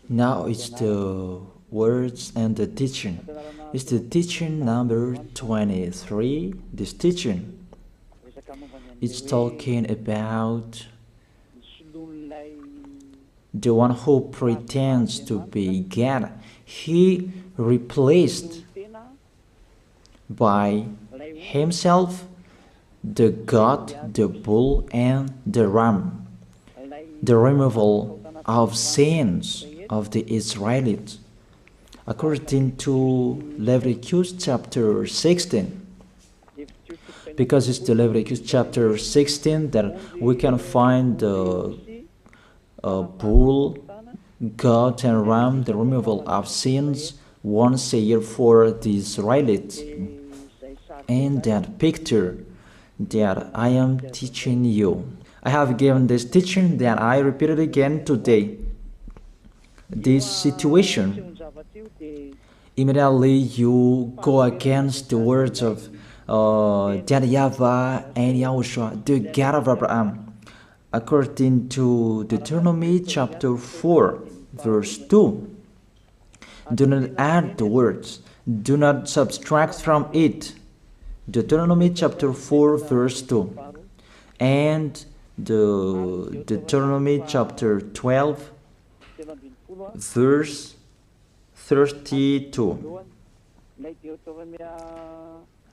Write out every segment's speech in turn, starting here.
Now it's the words and the teaching. It's the teaching number 23. This teaching, it's talking about the one who pretends to be God. He replaced by himself the goat, the bull, and the ram. The removal of sins of the Israelites. According to Leviticus chapter 16. Because it's the Leviticus chapter 16 that we can find the bull, goat, and ram, the removal of sins once a year for the Israelites. And that picture that I am teaching you. I have given this teaching that I repeated again today. This situation, immediately you go against the words of that YAHVAH and YAHOSHUAH, the God of Abraham. According to Deuteronomy chapter 4, verse 2. Do not add the words, do not subtract from it. Deuteronomy chapter 4, verse 2. And the Deuteronomy chapter 12, verse 32.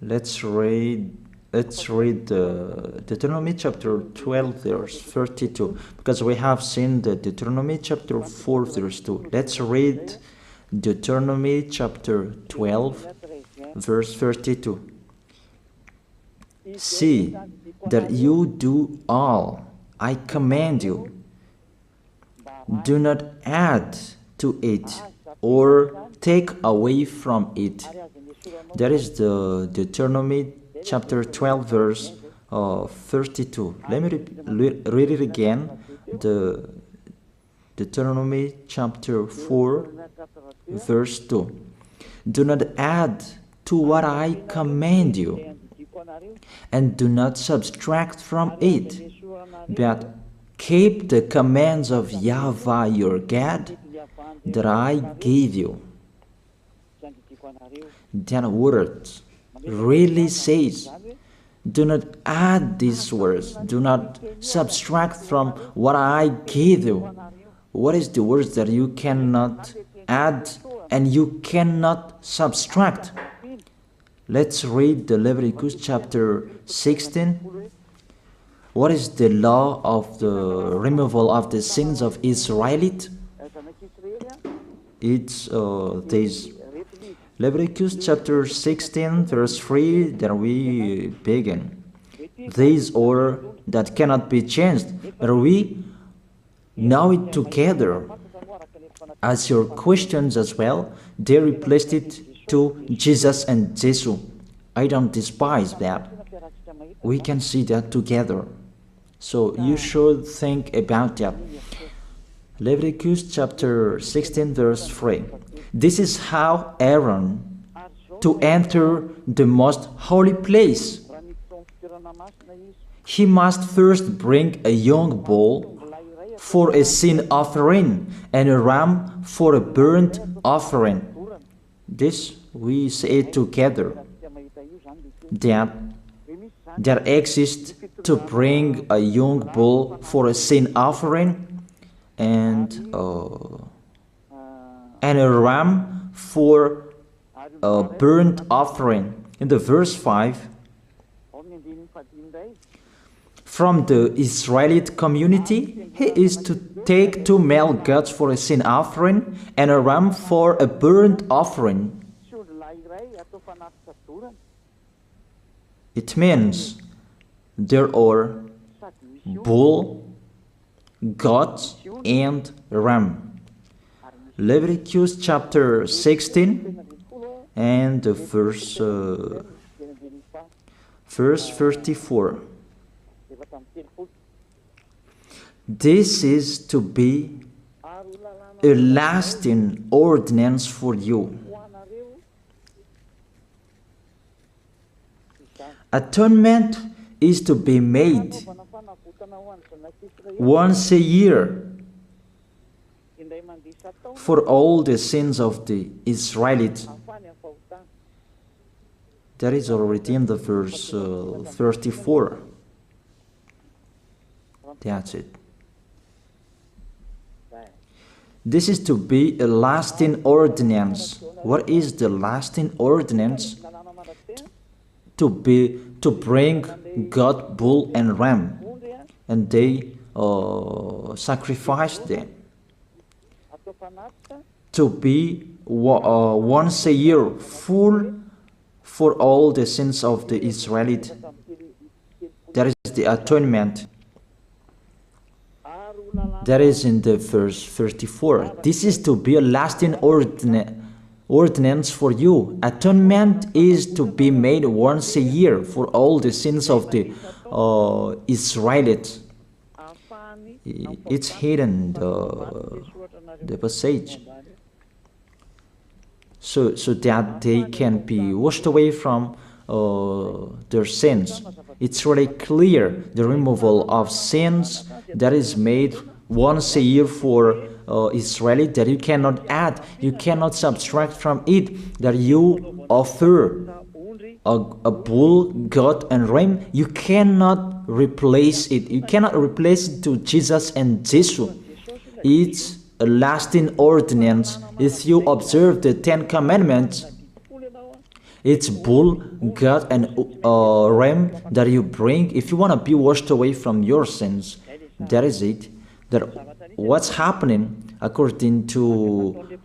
Let's read the Deuteronomy chapter 12, verse 32, because we have seen the Deuteronomy chapter 4, verse 2. Let's read Deuteronomy chapter 12, verse 32. See that you do all I command you. Do not add to it or take away from it. That is the Deuteronomy chapter 12, verse 32. Let me read it again. The Deuteronomy chapter 4, verse 2. Do not add to what I command you, and do not subtract from it, but keep the commands of YAHVAH your God that I gave you. That word really says, do not add these words, do not subtract from what I gave you. What is the words that you cannot add and you cannot subtract? Let's read the Leviticus chapter 16. What is the law of the removal of the sins of Israelite? It's this Leviticus chapter 16, verse 3 that we begin. These order that cannot be changed, but we know it together. As your questions as well, they replaced it to Jesus and Jesus. I don't despise that. We can see that together. So you should think about that. Leviticus chapter 16, verse 3. This is how Aaron to enter the most holy place. He must first bring a young bull for a sin offering and a ram for a burnt offering. This we say together. That exists to bring a young bull for a sin offering and a ram for a burnt offering. In the verse 5, from the Israelite community, he is to take 2 male goats for a sin offering and a ram for a burnt offering. It means there are bull, goat, and ram. Leviticus chapter 16 and the verse 34. This is to be a lasting ordinance for you. Atonement is to be made once a year for all the sins of the Israelites. That is already in the verse 34. That's it. This is to be a lasting ordinance. What is the lasting ordinance? To bring God, bull and ram, and they sacrifice them. To be once a year full for all the sins of the Israelites. That is the atonement. That is in the verse 34. This is to be a lasting ordinance for you. Atonement is to be made once a year for all the sins of the Israelites. It's hidden, the passage, so that they can be washed away from their sins. It's really clear, the removal of sins that is made once a year for Israeli, that you cannot add, you cannot subtract from it, that you offer a bull, goat and ram, you cannot replace it. You cannot replace it to Jesus and Jesus. It's a lasting ordinance. If you observe the 10 Commandments, it's bull, goat and ram that you bring if you want to be washed away from your sins. That is it. That what's happening according to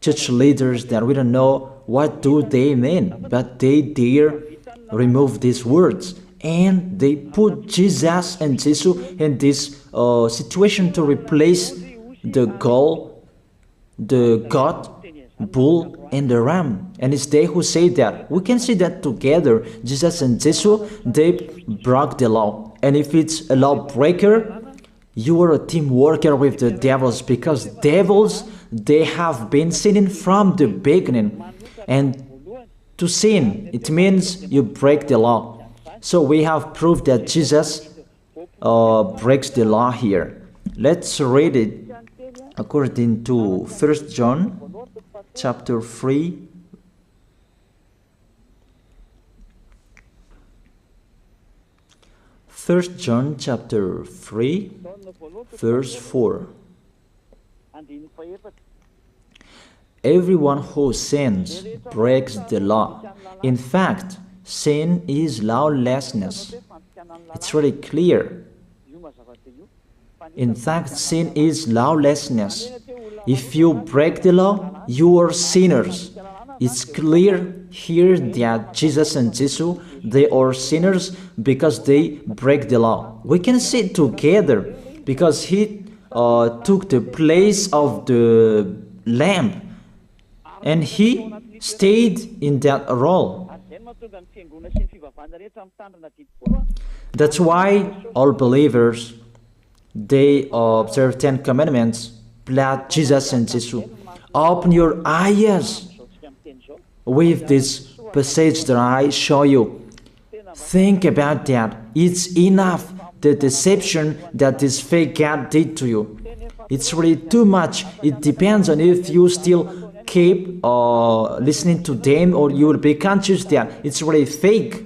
church leaders, that we don't know what do they mean, but they dare remove these words and they put Jesus and Jesus in this situation to replace the goat, bull and the ram. And it's they who say that. We can see that together, Jesus and Jesus, they broke the law. And if it's a lawbreaker, you are a team worker with the devils, because devils, they have been sinning from the beginning. And to sin, it means you break the law. So we have proof that Jesus breaks the law here. Let's read it according to 1 John chapter 3. First John chapter 3, verse 4. Everyone who sins breaks the law. In fact, sin is lawlessness. It's really clear. In fact, sin is lawlessness. If you break the law, you are sinners. It's clear here that Jesus and Jesus, they are sinners because they break the law. We can see it together because he took the place of the lamb and he stayed in that role. That's why all believers, they observe 10 commandments, blood, Jesus and Jesus. Open your eyes with this passage that I show you. Think about that. It's enough, the deception that this fake God did to you. It's really too much. It depends on if you still keep listening to them, or you will be conscious that it's really fake.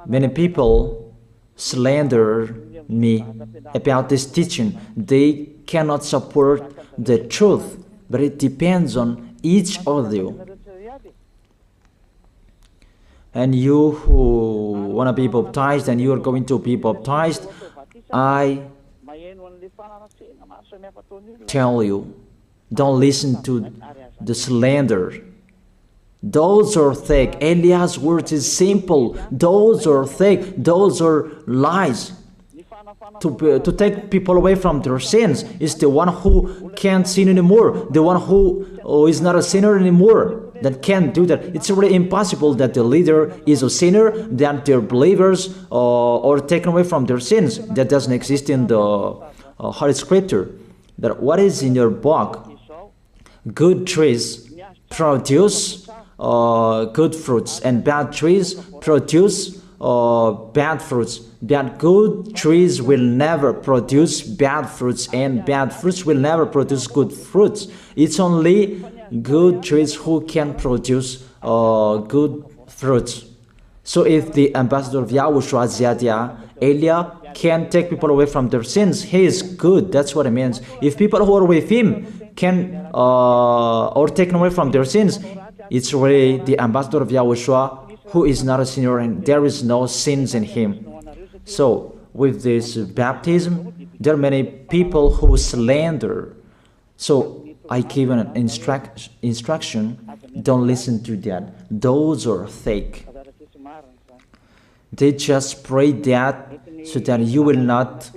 Many people slander me about this teaching. They cannot support the truth, but it depends on each of you. And you who want to be baptized and you are going to be baptized, I tell you, don't listen to the slander. Those are fake. Eliah's words is simple. Those are fake. Those are lies. To take people away from their sins is the one who can't sin anymore. The one who is not a sinner anymore, that can't do that. It's really impossible that the leader is a sinner, that their believers are taken away from their sins. That doesn't exist in the Holy Scripture. But what is in your book? Good trees produce good fruits, and bad trees produce bad fruits. That good trees will never produce bad fruits, and bad fruits will never produce good fruits. It's only good trees who can produce good fruits. So if the ambassador of Yahushua, Ziyadiyah, Elia, can take people away from their sins, he is good. That's what it means. If people who are with him can or taken away from their sins, it's really the ambassador of Yahushua who is not a sinner, and there is no sins in him. So with this baptism, there are many people who slander. So I give an instruction, don't listen to that. Those are fake. They just pray that so that you will not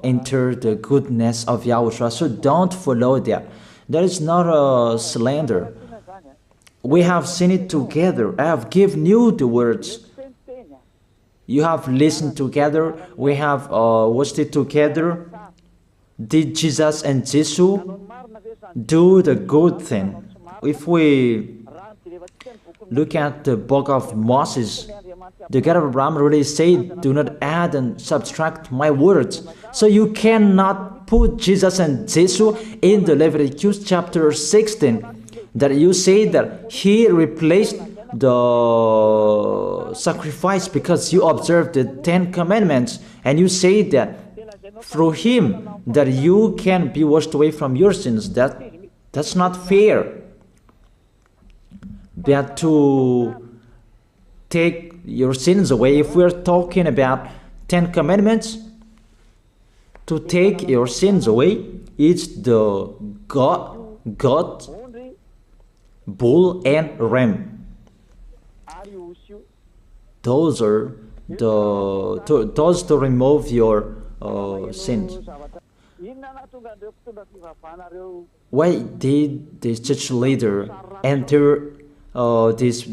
enter the goodness of Yahushua. So don't follow that. That is not a slander. We have seen it together. I have given you the words. You have listened together. We have watched it together. Did Jesus and Jesus do the good thing? If we look at the book of Moses, the God of Abraham really said, do not add and subtract my words. So you cannot put Jesus and Jesus in the Leviticus chapter 16. That you say that he replaced the sacrifice because you observed the 10 commandments, and you say that through him that you can be washed away from your sins. That's not fair. But to take your sins away, if we're talking about 10 commandments, to take your sins away, it's the God, bull and ram. Those are those to remove your sins. Why did this church leader enter this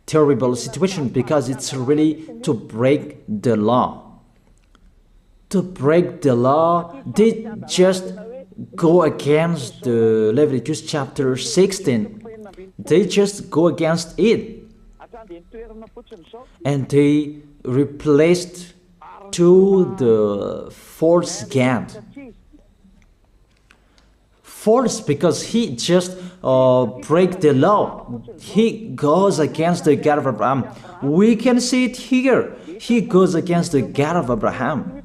terrible situation? Because it's really to break the law. To break the law, they just go against the Leviticus chapter 16. They just go against it. And they replaced to the false God. False because he just break the law. He goes against the God of Abraham. We can see it here. He goes against the God of Abraham.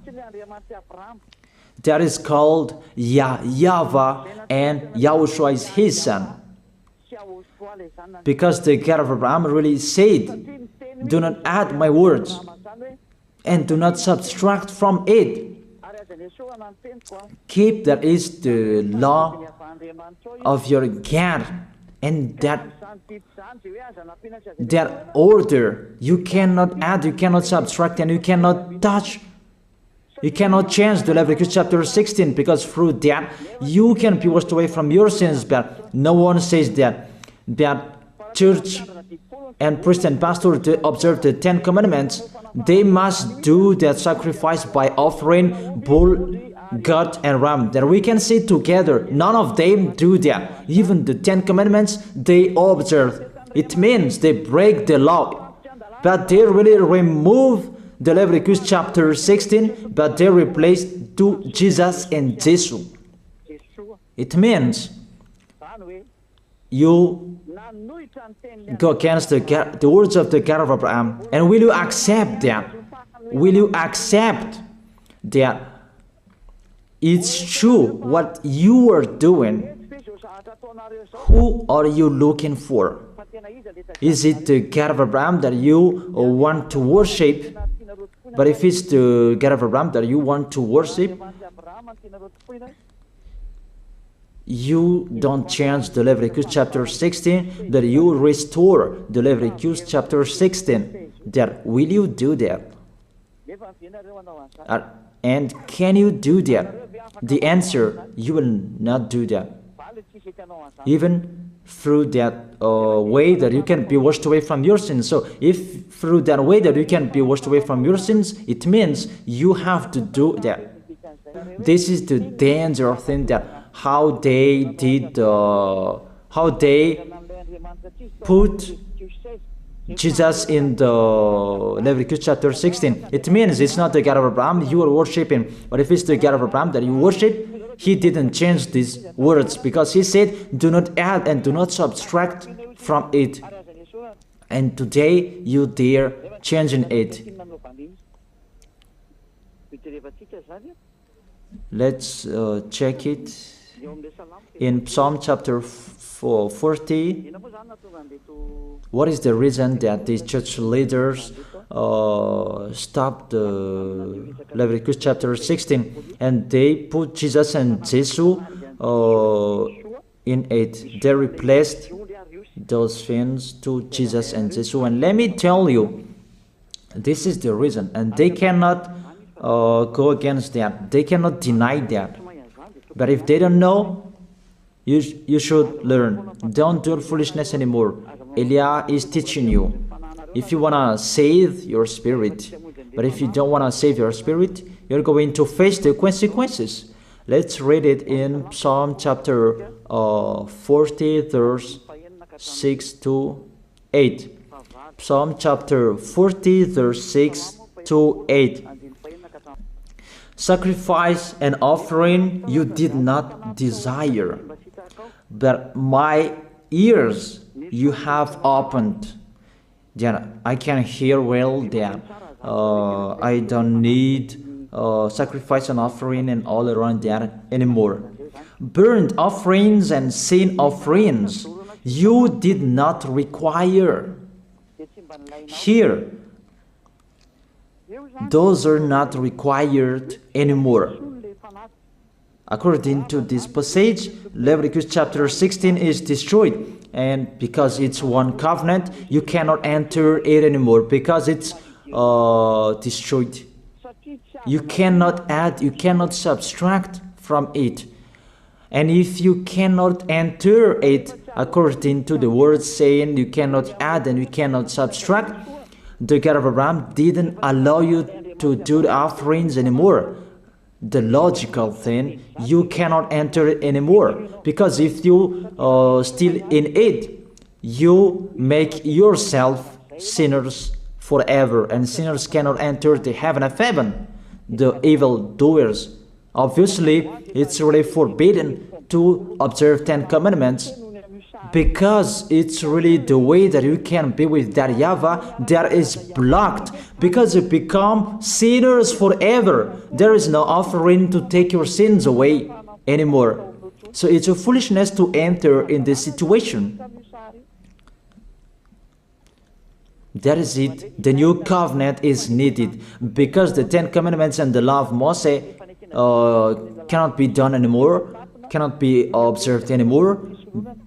That is called YAHVAH, and Yahushua is his son. Because the God of Abraham really said, do not add my words and do not subtract from it. Keep, that is the law of your God, and that order. You cannot add, you cannot subtract, and you cannot touch. You cannot change the Leviticus chapter 16, because through that you can be washed away from your sins. But no one says that church and priest and pastor to observe the 10 commandments, they must do that sacrifice by offering bull, goat, and ram. That we can see together. None of them do that. Even the 10 commandments they observe. It means they break the law. But they really remove the Leviticus chapter 16, but they replace to Jesus and Jesus. It means you go against the words of the God of Abraham. And will you accept that? Will you accept that it's true what you are doing? Who are you looking for? Is it the God of Abraham that you want to worship? But if it's the God of Abraham that you want to worship, you don't change the Leviticus chapter 16, that you restore the Leviticus chapter 16. That will you do that? And can you do that? The answer, you will not do that. Even through that way that you can be washed away from your sins. So if through that way that you can be washed away from your sins, it means you have to do that. This is the danger thing, that how they did, how they put Jesus in the Leviticus chapter 16, it means it's not the God of Abraham you are worshiping. But if it's the God of Abraham that you worship, he didn't change these words, because he said, do not add and do not subtract from it. And today you dare changing it. Let's check it in Psalm chapter 40. What is the reason that these church leaders stopped the Leviticus chapter 16 and they put Jesus and Jesus in it? They replaced those things to Jesus and Jesus. And let me tell you, this is the reason, and they cannot go against that. They cannot deny that. But if they don't know, you should learn. Don't do foolishness anymore. Elia is teaching you. If you want to save your spirit, but if you don't want to save your spirit, you're going to face the consequences. Let's read it in Psalm chapter 40, verse 6 to 8. Psalm chapter 40, verse 6 to 8. Sacrifice and offering you did not desire, but my ears you have opened. Then I can hear well that I don't need sacrifice and offering and all around that anymore. Burnt offerings and sin offerings you did not require. Here, those are not required anymore. According to this passage, Leviticus chapter 16 is destroyed, and because it's one covenant, you cannot enter it anymore because it's destroyed. You cannot add, you cannot subtract from it. And if you cannot enter it according to the word saying you cannot add and you cannot subtract, the God of Abraham didn't allow you to do the offerings anymore. The logical thing, you cannot enter it anymore, because if you still in it, you make yourself sinners forever, and sinners cannot enter the heaven of heaven, the evil doers. Obviously, it's really forbidden to observe 10 commandments, because it's really the way that you can be with that YAHVAH that is blocked, because you become sinners forever. There is no offering to take your sins away anymore. So it's a foolishness to enter in this situation. That is it. The new covenant is needed, because the 10 commandments and the law of Moses cannot be done anymore, cannot be observed anymore,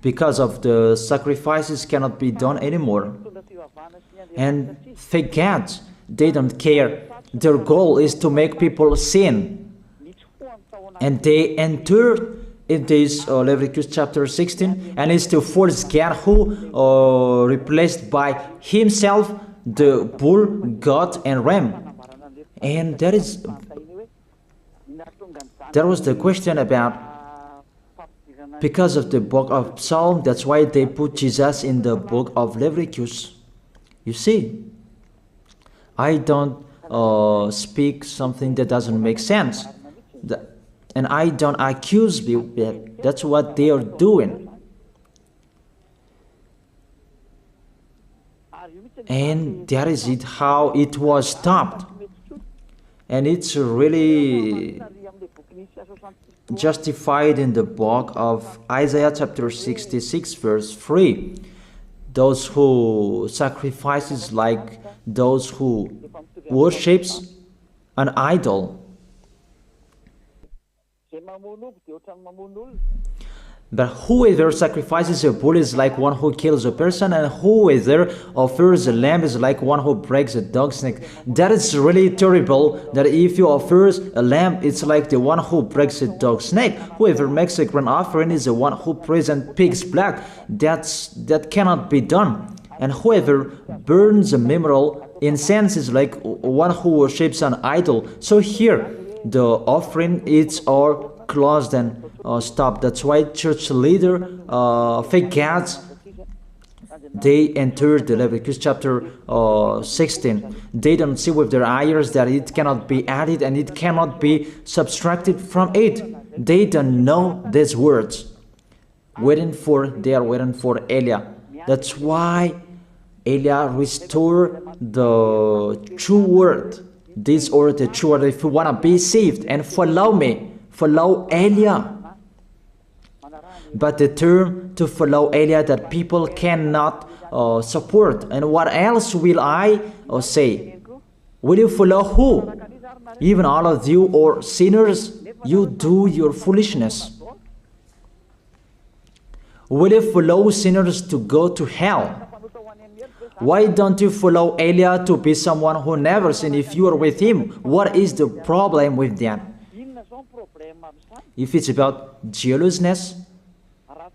because of the sacrifices cannot be done anymore. And fake gods, they don't care. Their goal is to make people sin. And they entered in this Leviticus chapter 16, and it's to force God who replaced by himself the bull, goat, and ram. And that was the question about, because of the book of Psalm, that's why they put Jesus in the book of Leviticus. You see, I don't speak something that doesn't make sense. And I don't accuse people. That's what they are doing. And that is it, how it was stopped. And it's really justified in the book of Isaiah chapter 66 verse 3. Those who sacrifices like those who worships an idol. But whoever sacrifices a bull is like one who kills a person, and whoever offers a lamb is like one who breaks a dog's neck. That is really terrible, that if you offer a lamb, it's like the one who breaks a dog's neck. Whoever makes a grain offering is the one who prays and pig's blood. That cannot be done. And whoever burns a memorial incense is like one who worships an idol. So here, the offering is all closed and stopped. That's why church leader, fake gods, They entered the Leviticus chapter 16. They don't see with their eyes that it cannot be added and it cannot be subtracted from it. They don't know these words. They are waiting for Eliah. That's why Eliah restored the true word. This or the true word. If you want to be saved and follow me, follow Eliah. But the term to follow Eliah that people cannot support. And what else will I say? Will you follow who? Even all of you or sinners, you do your foolishness. Will you follow sinners to go to hell? Why don't you follow Eliah to be someone who never sinned if you are with him? What is the problem with that? If it's about jealousness,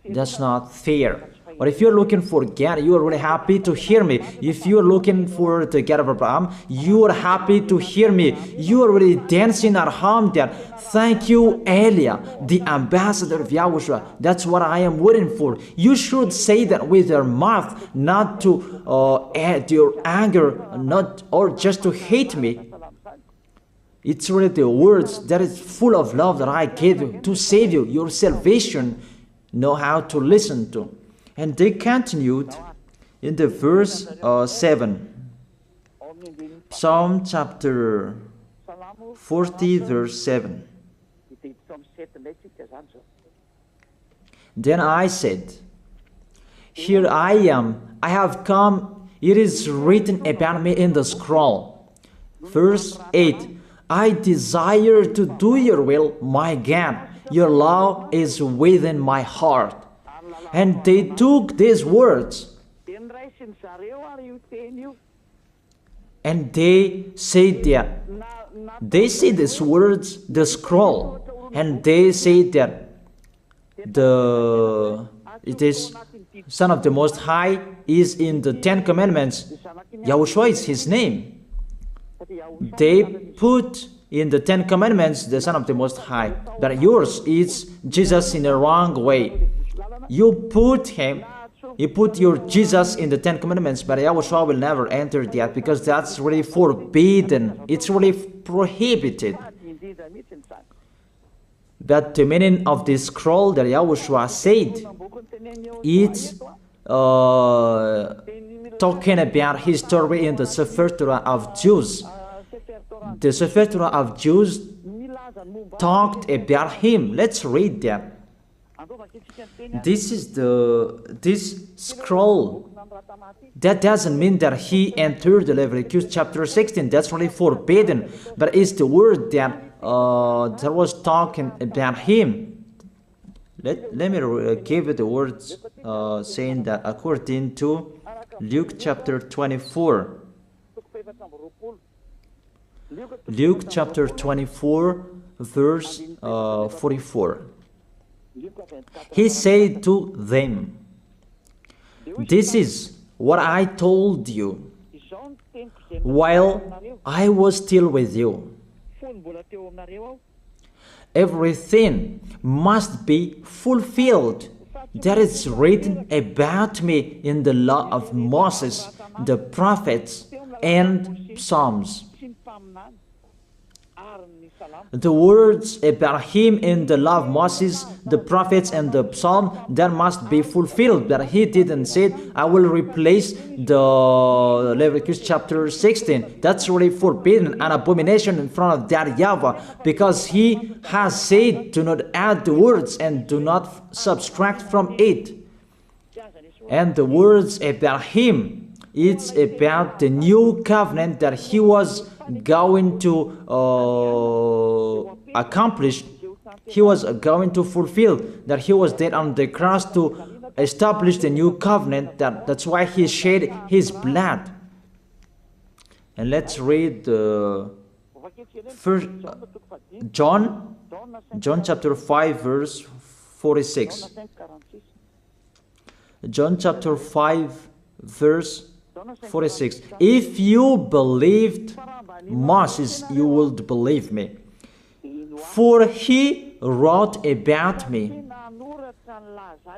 that's not fair. But if you're looking for God, you are really happy to hear me. If you're looking for the God of Abraham, you are happy to hear me. You are really dancing at home there. Thank you, Eliah, the ambassador of Yahushua. That's what I am waiting for. You should say that with your mouth, not to add your anger, not or just to hate me. It's really the words that is full of love that I gave you to save you. Your salvation, know how to listen to. And they continued in the verse 7. Psalm chapter 40 verse 7. Then I said, here I am, I have come, it is written about me in the scroll. Verse 8. I desire to do your will, my God. Your law is within my heart. And they took these words and they said that they see these words, the scroll, and they say that it is Son of the Most High is in the 10 Commandments. Yahushua is his name. They put in the 10 Commandments the Son of the Most High, but yours is Jesus in the wrong way. You put your Jesus in the 10 Commandments, but Yahushua will never enter that because that's really forbidden. It's really prohibited. But the meaning of this scroll that Yahushua said, it's talking about his story in the Sefer Torah of Jews. The Sefer Torah of Jews talked about him. Let's read that. This scroll. That doesn't mean that he entered the Leviticus chapter 16. That's really forbidden. But it's the word that was talking about him. Let me give it the words saying that according to Luke chapter 24. Luke chapter 24 verse 44. He said to them, this is what I told you while I was still with you. Everything must be fulfilled that is written about me in the law of Moses, the prophets, and Psalms. The words about him in the law of Moses, the prophets, and the psalm, that must be fulfilled. But he didn't say, I will replace the Leviticus chapter 16. That's really forbidden, an abomination in front of that YAHVAH, because he has said, do not add the words and do not subtract from it. And the words about him, it's about the new covenant that he was going to accomplish. He was going to fulfill, that he was dead on the cross to establish the new covenant. That's why he shed his blood. And let's read first John chapter 5 verse 46. John chapter 5 verse 46. If you believed Moses, you would believe me, for he wrote about me.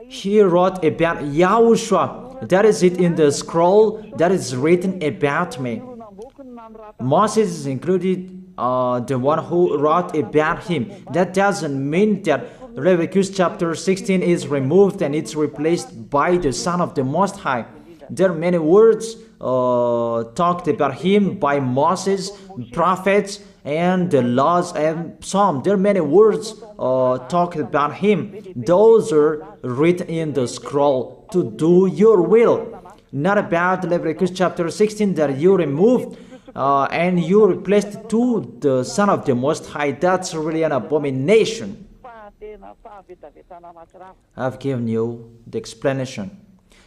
He wrote about Yahushua. That is it in the scroll that is written about me. Moses is included, the one who wrote about him. That doesn't mean that Leviticus chapter 16 is removed and it's replaced by the Son of the Most High. There are many words talked about him by Moses, prophets, and the laws and Psalm. There are many words talked about him. Those are written in the scroll to do your will. Not about Leviticus chapter 16 that you removed and you replaced to the Son of the Most High. That's really an abomination. I've given you the explanation.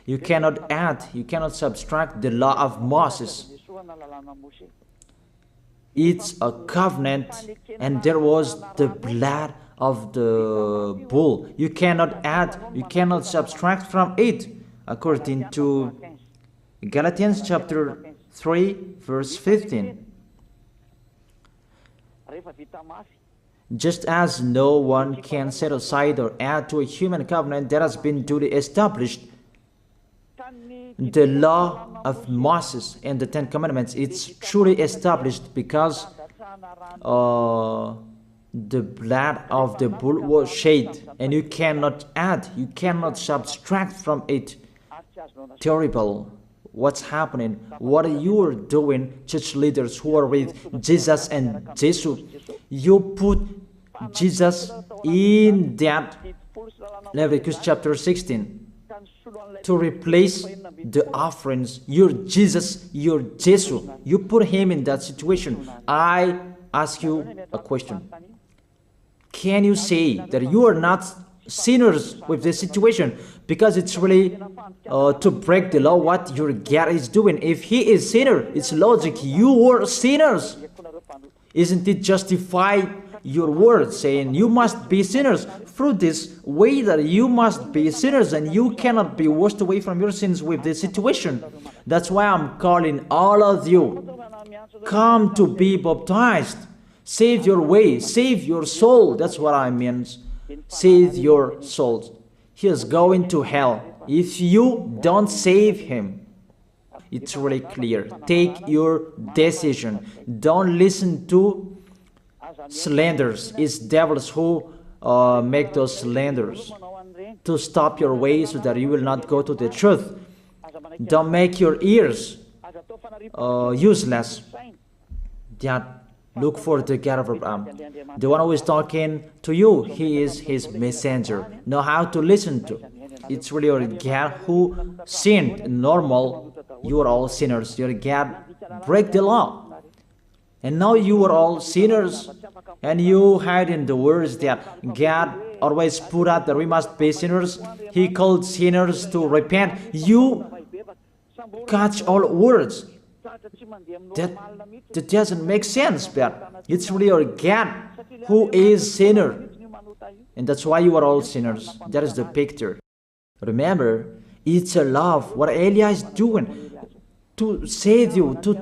You cannot add, you cannot subtract the law of Moses. It's a covenant, and there was the blood of the bull. You cannot add, you cannot subtract from it, according to Galatians chapter 3, verse 15. Just as no one can set aside or add to a human covenant that has been duly established, the law of Moses and the Ten Commandments, it's truly established because the blood of the bull was shed, and you cannot add, you cannot subtract from it. Terrible. What's happening? What are you doing, church leaders who are with Jesus and Jesus? You put Jesus in that Leviticus chapter 16 to replace the offerings. You're Jesus, you're Jesus. You put him in that situation. I ask you a question. Can you say that you are not sinners with this situation? Because it's really to break the law what your God is doing. If he is sinner, it's logic. You were sinners. Isn't it justify your word saying you must be sinners through this way that you must be sinners and you cannot be washed away from your sins with this situation? That's why I'm calling all of you, come to be baptized. Save your way, save your soul. That's what I mean. Save your souls. He is going to hell if you don't save him. It's really clear. Take your decision. Don't listen to slanders. It's devils who make those slanders to stop your way so that you will not go to the truth. Don't make your ears useless. Look for the God of Abraham. The one who is talking to you, he is his messenger. Know how to listen to. It's really your God who sinned. Normal, you are all sinners. Your God break the law. And now you are all sinners. And you hide in the words that God always put out that we must be sinners. He called sinners to repent. You catch all words. That doesn't make sense, but it's really your God who is sinner. And that's why you are all sinners. That is the picture. Remember, it's a love. What Elia is doing to save you, to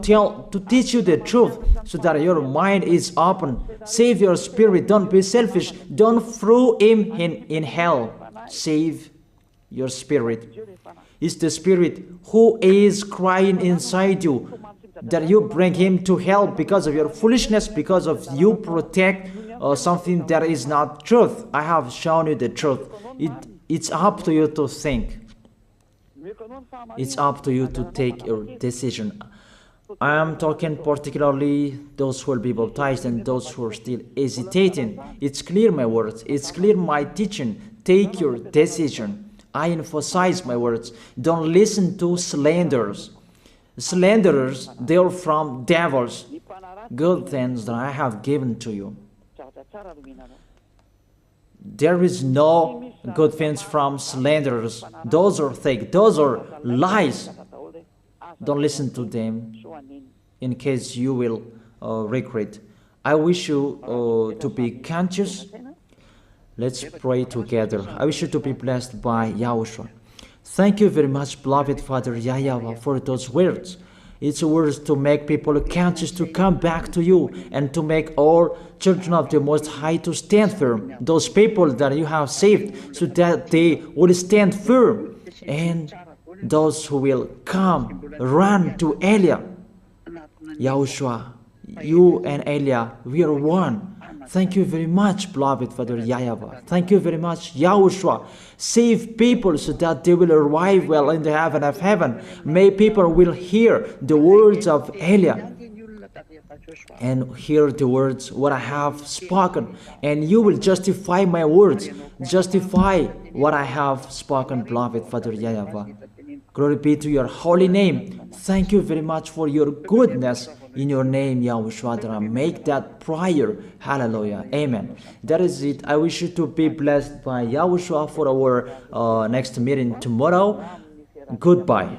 teach you the truth so that your mind is open. Save your spirit. Don't be selfish. Don't throw him in hell. Save your spirit. It's the spirit who is crying inside you that you bring him to hell because of your foolishness, because of you protect something that is not truth. I have shown you the truth. It's up to you to think. It's up to you to take your decision. I am talking particularly those who will be baptized and those who are still hesitating. It's clear my words. It's clear my teaching. Take your decision. I emphasize my words. Don't listen to slanders. Slanderers, they are from devils. Good things that I have given to you. There is no good things from slanderers. Those are fake. Those are lies. Don't listen to them in case you will regret. I wish you to be conscious. Let's pray together. I wish you to be blessed by Yahushua. Thank you very much, beloved Father YAHVAH, for those words. It's words to make people conscious to come back to you, and to make all children of the Most High to stand firm. Those people that you have saved, so that they will stand firm. And those who will come, run to Elia. Yahushua, you and Elia, we are one. Thank you very much, beloved Father YAHVAH. Thank you very much, Yahushua. Save people so that they will arrive well in the heaven of heaven. May people will hear the words of Elia and hear the words what I have spoken, and you will justify my words, justify what I have spoken, beloved Father YAHVAH. Glory be to your holy name. Thank you very much for your goodness. In your name, Yahushua, that I make that prayer. Hallelujah. Amen. That is it. I wish you to be blessed by Yahushua for our next meeting tomorrow. Goodbye.